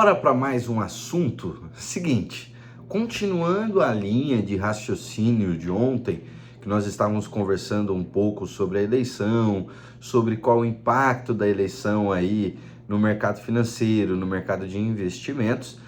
Bora para mais um assunto. Seguinte, continuando a linha de raciocínio de ontem, que nós estávamos conversando um pouco sobre a eleição, sobre qual o impacto da eleição aí no mercado financeiro, no mercado de investimentos,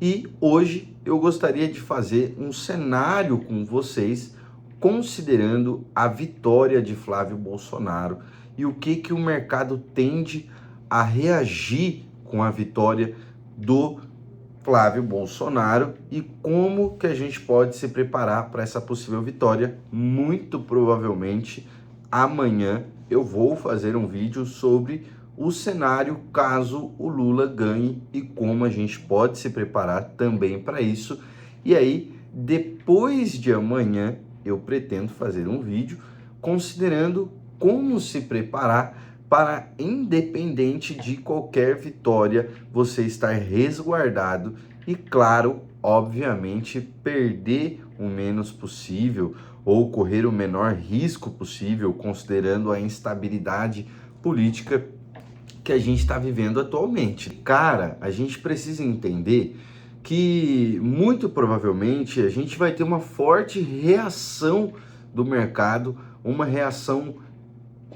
e hoje eu gostaria de fazer um cenário com vocês, considerando a vitória de Flávio Bolsonaro e o que o mercado tende a reagir com a vitória do Flávio Bolsonaro e como que a gente pode se preparar para essa possível vitória. Muito provavelmente amanhã eu vou fazer um vídeo sobre o cenário caso o Lula ganhe e como a gente pode se preparar também para isso. E aí, depois de amanhã, eu pretendo fazer um vídeo considerando como se preparar para, independente de qualquer vitória, você estar resguardado e, claro, obviamente, perder o menos possível ou correr o menor risco possível, considerando a instabilidade política que a gente está vivendo atualmente. Cara, a gente precisa entender que, muito provavelmente, a gente vai ter uma forte reação do mercado, uma reação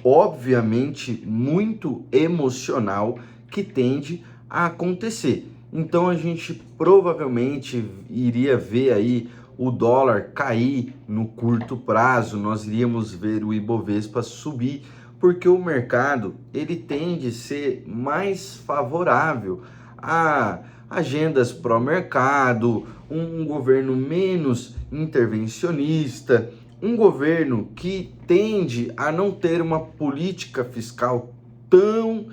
obviamente muito emocional que tende a acontecer. Então a gente provavelmente iria ver aí o dólar cair no curto prazo, nós iríamos ver o Ibovespa subir, porque o mercado ele tende a ser mais favorável a agendas pró-mercado, um governo menos intervencionista, um governo que tende a não ter uma política fiscal tão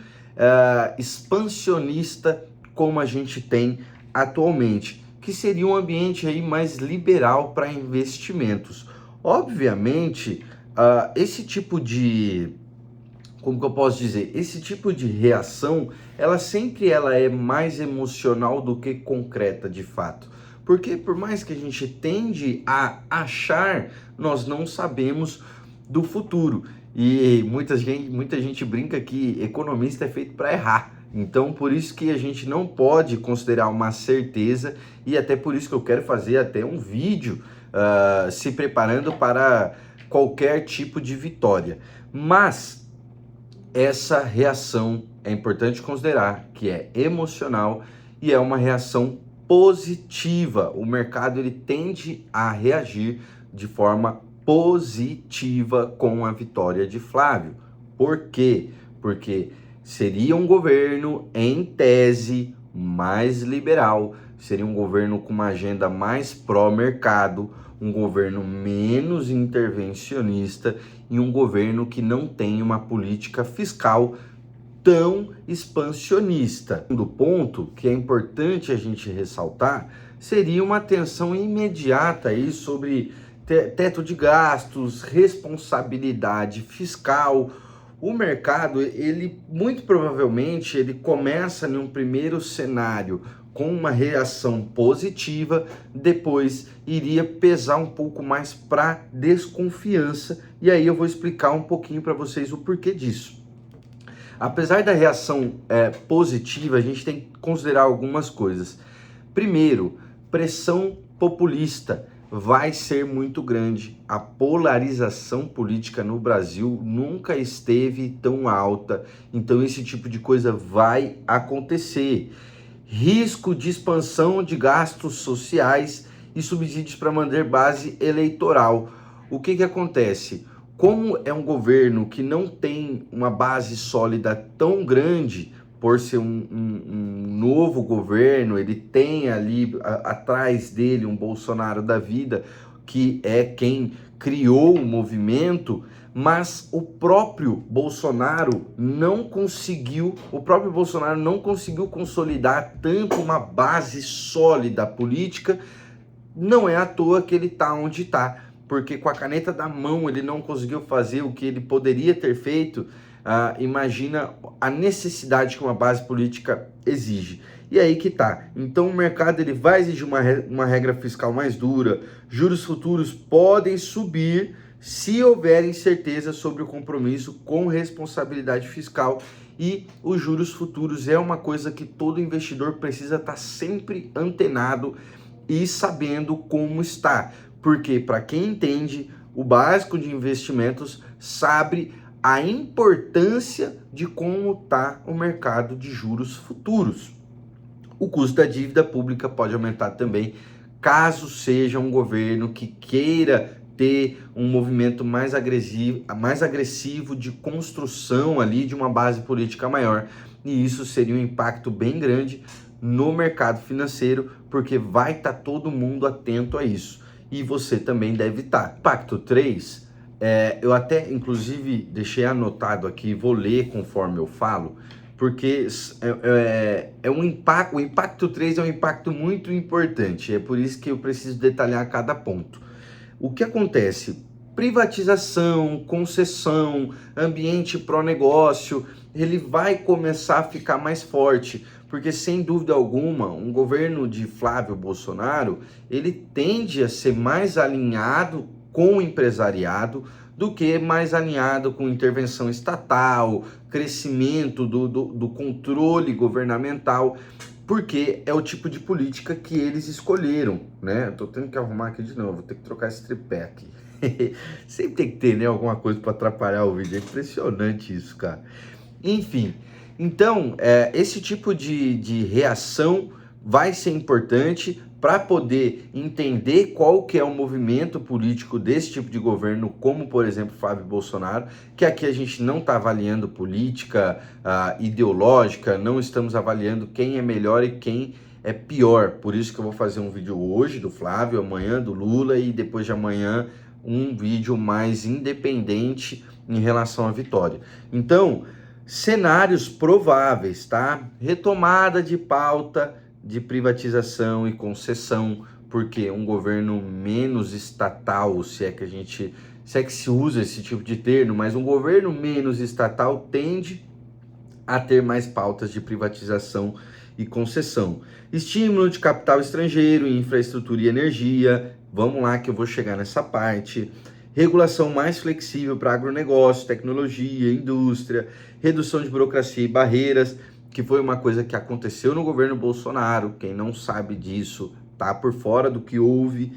expansionista como a gente tem atualmente, que seria um ambiente aí mais liberal para investimentos. Obviamente, esse tipo de, como que eu posso dizer, esse tipo de reação, ela sempre é mais emocional do que concreta de fato. Porque por mais que a gente tende a achar, nós não sabemos do futuro. E muita gente brinca que economista é feito para errar. Então, por isso que a gente não pode considerar uma certeza, e até por isso que eu quero fazer até um vídeo se preparando para qualquer tipo de vitória. Mas essa reação é importante considerar que é emocional e é uma reação positiva. O mercado ele tende a reagir de forma positiva com a vitória de Flávio. Por quê? Porque seria um governo, em tese, mais liberal, seria um governo com uma agenda mais pró-mercado, um governo menos intervencionista e um governo que não tem uma política fiscal tão expansionista. O segundo ponto que é importante a gente ressaltar seria uma atenção imediata aí sobre teto de gastos, responsabilidade fiscal. O mercado, ele muito provavelmente, ele começa num primeiro cenário com uma reação positiva, depois iria pesar um pouco mais para desconfiança, e aí eu vou explicar um pouquinho para vocês o porquê disso. Apesar da reação positiva, a gente tem que considerar algumas coisas. Primeiro, pressão populista vai ser muito grande. A polarização política no Brasil nunca esteve tão alta, então esse tipo de coisa vai acontecer. Risco de expansão de gastos sociais e subsídios para manter base eleitoral. O que acontece? Como é um governo que não tem uma base sólida tão grande, por ser um novo governo, ele tem ali atrás dele um Bolsonaro da vida, que é quem criou o movimento, mas o próprio Bolsonaro não conseguiu consolidar tanto uma base sólida política. Não é à toa que ele está onde está, porque com a caneta da mão ele não conseguiu fazer o que ele poderia ter feito. Imagina a necessidade que uma base política exige. E aí que tá. Então o mercado ele vai exigir uma regra fiscal mais dura, juros futuros podem subir se houver incerteza sobre o compromisso com responsabilidade fiscal. E os juros futuros é uma coisa que todo investidor precisa estar sempre antenado e sabendo como está. Porque para quem entende o básico de investimentos, sabe a importância de como está o mercado de juros futuros. O custo da dívida pública pode aumentar também, caso seja um governo que queira ter um movimento mais agressivo de construção ali de uma base política maior. E isso seria um impacto bem grande no mercado financeiro, porque vai estar todo mundo atento a isso. E você também deve estar. Impacto 3, eu até inclusive deixei anotado aqui, vou ler conforme eu falo, porque o impacto 3 é um impacto muito importante, é por isso que eu preciso detalhar cada ponto. O que acontece? Privatização, concessão, ambiente pró-negócio, ele vai começar a ficar mais forte, porque sem dúvida alguma, um governo de Flávio Bolsonaro, ele tende a ser mais alinhado com o empresariado do que mais alinhado com intervenção estatal, crescimento do controle governamental, porque é o tipo de política que eles escolheram, né? Eu tô tendo que arrumar aqui de novo, vou ter que trocar esse tripé aqui. Sempre tem que ter, né, alguma coisa para atrapalhar o vídeo, é impressionante isso, cara. Enfim, então, esse tipo de reação vai ser importante para poder entender qual que é o movimento político desse tipo de governo, como, por exemplo, Flávio Bolsonaro, que aqui a gente não está avaliando política ideológica, não estamos avaliando quem é melhor e quem é pior. Por isso que eu vou fazer um vídeo hoje do Flávio, amanhã do Lula e depois de amanhã um vídeo mais independente em relação à Vitória. Então, cenários prováveis, tá? Retomada de pauta de privatização e concessão, porque um governo menos estatal, se é que se usa esse tipo de termo, mas um governo menos estatal tende a ter mais pautas de privatização e concessão. Estímulo de capital estrangeiro em infraestrutura e energia, vamos lá que eu vou chegar nessa parte. Regulação mais flexível para agronegócio, tecnologia, indústria, redução de burocracia e barreiras, que foi uma coisa que aconteceu no governo Bolsonaro. Quem não sabe disso tá por fora do que houve.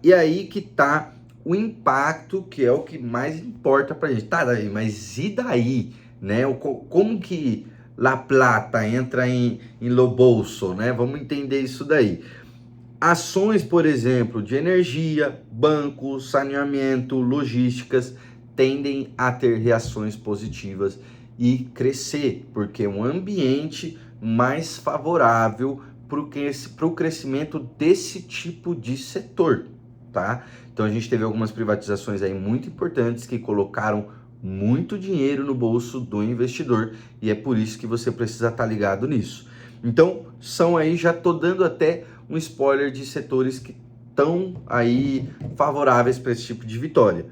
E aí que tá o impacto, que é o que mais importa pra gente. Tá, Davi, mas e daí? Né? Como que La Plata entra em lo bolso, né? Vamos entender isso daí. Ações, por exemplo, de energia, bancos, saneamento, logísticas, tendem a ter reações positivas e crescer, porque é um ambiente mais favorável para o crescimento desse tipo de setor, tá? Então a gente teve algumas privatizações aí muito importantes que colocaram muito dinheiro no bolso do investidor e é por isso que você precisa estar ligado nisso. Então, são aí, já tô dando até um spoiler de setores que estão aí favoráveis para esse tipo de vitória,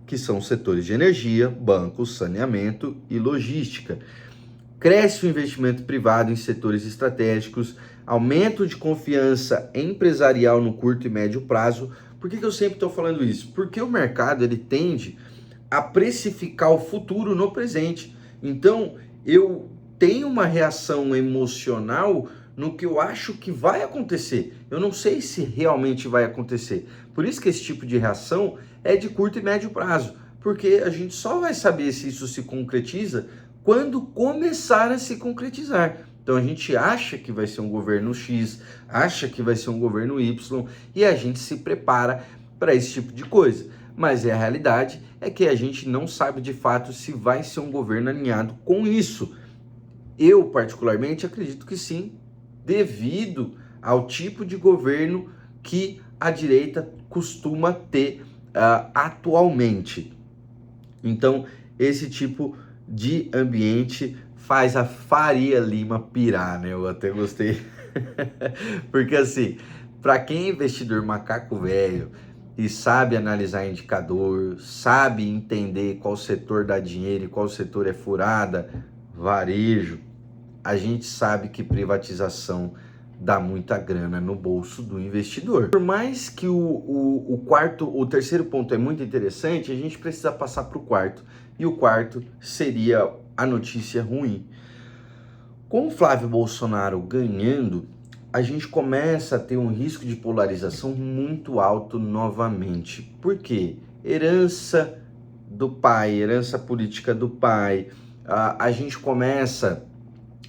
que são os setores de energia, bancos, saneamento e logística. Cresce o investimento privado em setores estratégicos, aumento de confiança empresarial no curto e médio prazo. Por que eu sempre estou falando isso? Porque o mercado ele tende a precificar o futuro no presente. Então, eu tenho uma reação emocional no que eu acho que vai acontecer. Eu não sei se realmente vai acontecer. Por isso que esse tipo de reação é de curto e médio prazo, porque a gente só vai saber se isso se concretiza quando começar a se concretizar. Então a gente acha que vai ser um governo X, acha que vai ser um governo Y e a gente se prepara para esse tipo de coisa. Mas a realidade é que a gente não sabe de fato se vai ser um governo alinhado com isso. Eu, particularmente, acredito que sim, devido ao tipo de governo que a direita costuma ter atualmente. Então, esse tipo de ambiente faz a Faria Lima pirar, né? Eu até gostei. Porque assim, para quem é investidor macaco velho e sabe analisar indicador, sabe entender qual setor dá dinheiro e qual setor é furada, varejo, a gente sabe que privatização dá muita grana no bolso do investidor. Por mais que o terceiro ponto é muito interessante, a gente precisa passar para o quarto. E o quarto seria a notícia ruim. Com o Flávio Bolsonaro ganhando, a gente começa a ter um risco de polarização muito alto novamente. Por quê? Herança do pai, herança política do pai. A gente começa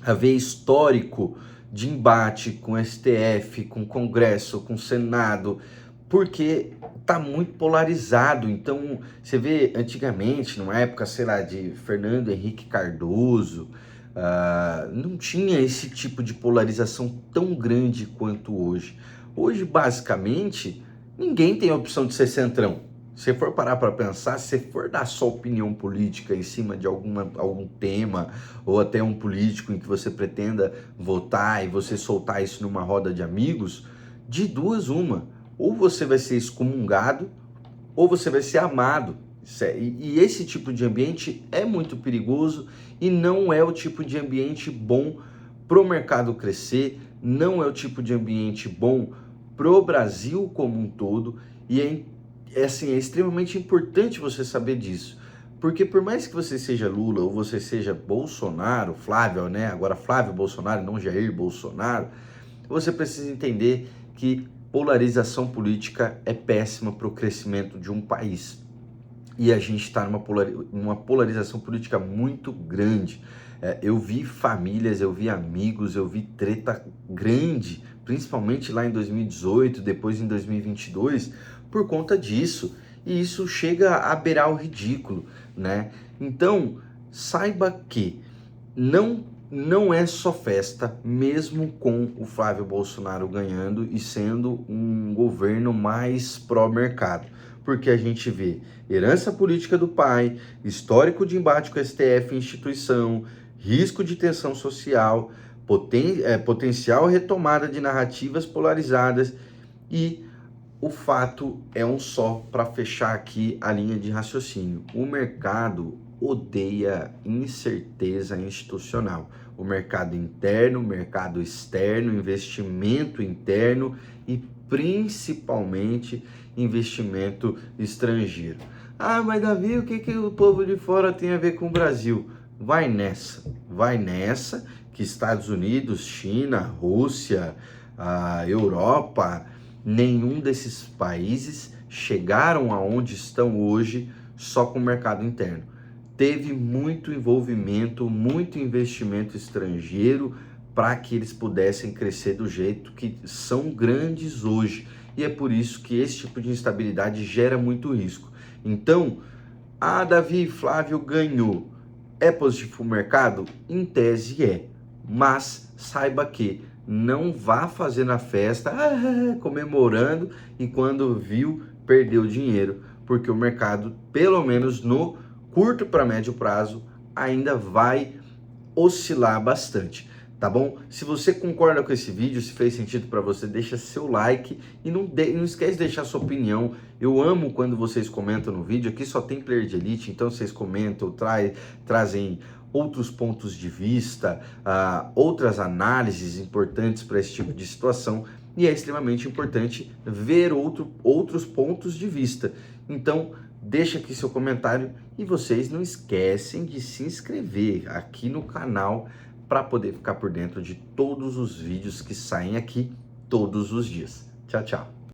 a ver histórico de embate com o STF, com o Congresso, com o Senado, porque tá muito polarizado. Então, você vê antigamente, numa época, sei lá, de Fernando Henrique Cardoso, não tinha esse tipo de polarização tão grande quanto hoje. Hoje, basicamente, ninguém tem a opção de ser centrão. Se for parar para pensar, se for dar sua opinião política em cima de algum tema, ou até um político em que você pretenda votar e você soltar isso numa roda de amigos, de duas uma, ou você vai ser excomungado, ou você vai ser amado. E esse tipo de ambiente é muito perigoso e não é o tipo de ambiente bom para o mercado crescer, não é o tipo de ambiente bom para o Brasil como um todo, e é extremamente importante você saber disso. Porque por mais que você seja Lula ou você seja Bolsonaro, Flávio, né? Agora Flávio Bolsonaro, não Jair Bolsonaro, você precisa entender que polarização política é péssima para o crescimento de um país. E a gente está numa polarização política muito grande. Eu vi famílias, eu vi amigos, eu vi treta grande, principalmente lá em 2018, depois em 2022, por conta disso. E isso chega a beirar o ridículo, né? Então, saiba que não é só festa, mesmo com o Flávio Bolsonaro ganhando e sendo um governo mais pró-mercado, porque a gente vê herança política do pai, histórico de embate com o STF, instituição, risco de tensão social, potencial retomada de narrativas polarizadas e o fato é um só para fechar aqui a linha de raciocínio. O mercado odeia incerteza institucional. O mercado interno, mercado externo, investimento interno e principalmente investimento estrangeiro. Ah, mas Davi, o que o povo de fora tem a ver com o Brasil? Vai nessa que Estados Unidos, China, Rússia, a Europa, nenhum desses países chegaram aonde estão hoje só com o mercado interno. Teve muito envolvimento, muito investimento estrangeiro para que eles pudessem crescer do jeito que são grandes hoje. E é por isso que esse tipo de instabilidade gera muito risco. Então, Davi, Flávio ganhou. É positivo para o mercado? Em tese é. Mas saiba que não vá fazer na festa comemorando e quando viu, perdeu dinheiro, porque o mercado, pelo menos no curto para médio prazo, ainda vai oscilar bastante, tá bom? Se você concorda com esse vídeo, se fez sentido para você, deixa seu like e não esquece de deixar sua opinião. Eu amo quando vocês comentam no vídeo, aqui só tem player de elite, então vocês comentam, trazem outros pontos de vista, outras análises importantes para esse tipo de situação, e é extremamente importante ver outros pontos de vista. Então, deixa aqui seu comentário e vocês não esquecem de se inscrever aqui no canal para poder ficar por dentro de todos os vídeos que saem aqui todos os dias. Tchau, tchau.